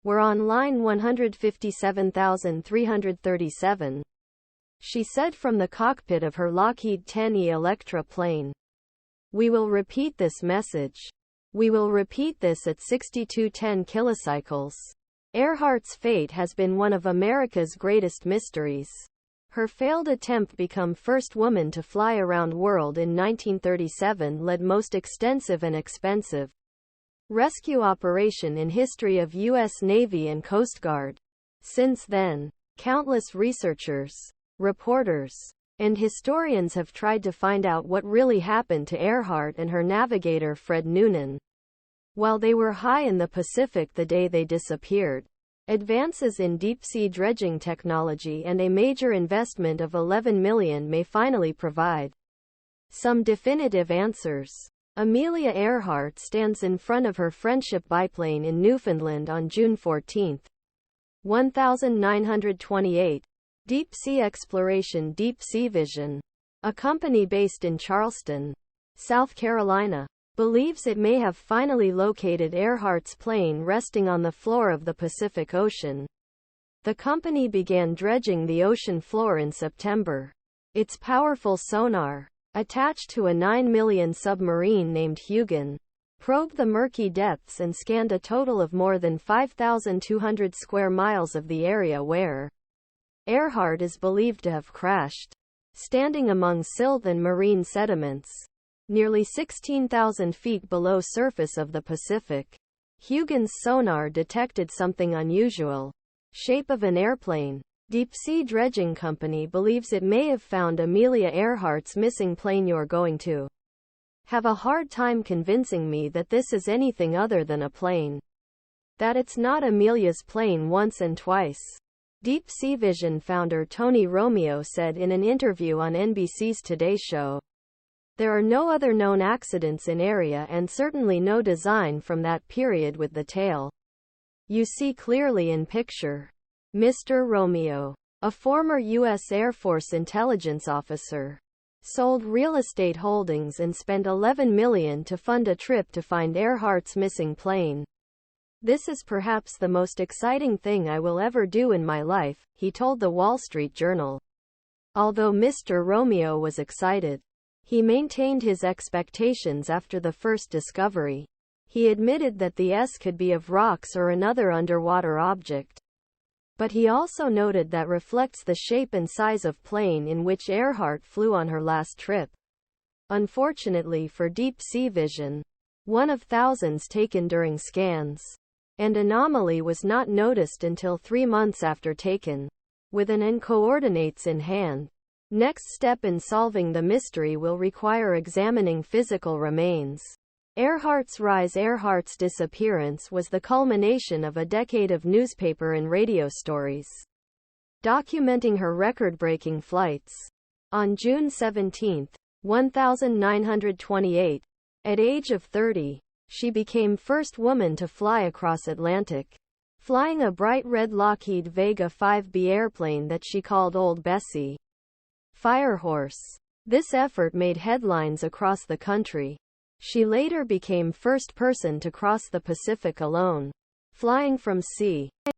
We're on line 157,337. She said from the cockpit of her Lockheed 10E Electra plane. We will repeat this message. We will repeat this at 6210 kilocycles. Earhart's fate has been one of America's greatest mysteries. Her failed attempt become first woman to fly around world in 1937 led most extensive and expensive rescue operation in history of U.S. Navy and Coast Guard. Since then, countless researchers, reporters, and historians have tried to find out what really happened to Earhart and her navigator Fred Noonan while they were high in the Pacific the day they disappeared. Advances in deep-sea dredging technology and a major investment of $11 million may finally provide some definitive answers. Amelia Earhart stands in front of her Friendship biplane in Newfoundland on June 14, 1928. Deep Sea Exploration Deep Sea Vision, a company based in Charleston, South Carolina, believes it may have finally located Earhart's plane resting on the floor of the Pacific Ocean. The company began dredging the ocean floor in September. Its powerful sonar, attached to a 9 million submarine named Hugin, probed the murky depths and scanned a total of more than 5,200 square miles of the area where Earhart is believed to have crashed. Standing among silt and marine sediments, nearly 16,000 feet below surface of the Pacific, Hugin's sonar detected something unusual. Shape of an airplane. Deep Sea Dredging Company believes it may have found Amelia Earhart's missing plane. You're going to have a hard time convincing me that this is anything other than a plane. That it's not Amelia's plane once and twice. Deep Sea Vision founder Tony Romeo said in an interview on NBC's Today Show. There are no other known accidents in area and certainly no design from that period with the tail you see clearly in picture. Mr. Romeo, a former U.S. Air Force intelligence officer, sold real estate holdings and spent $11 million to fund a trip to find Earhart's missing plane. This is perhaps the most exciting thing I will ever do in my life, he told the Wall Street Journal. Although Mr. Romeo was excited, he maintained his expectations after the first discovery. He admitted that the S could be of rocks or another underwater object. But he also noted that reflects the shape and size of plane in which Earhart flew on her last trip. Unfortunately for Deep Sea Vision, one of thousands taken during scans, and anomaly was not noticed until 3 months after taken. With an coordinates in hand, next step in solving the mystery will require examining physical remains. Earhart's rise. Earhart's disappearance was the culmination of a decade of newspaper and radio stories documenting her record-breaking flights. On June 17, 1928, at age of 30, she became first woman to fly across Atlantic, flying a bright red Lockheed Vega 5B airplane that she called Old Bessie. Firehorse. This effort made headlines across the country. She later became first person to cross the Pacific alone, flying from c.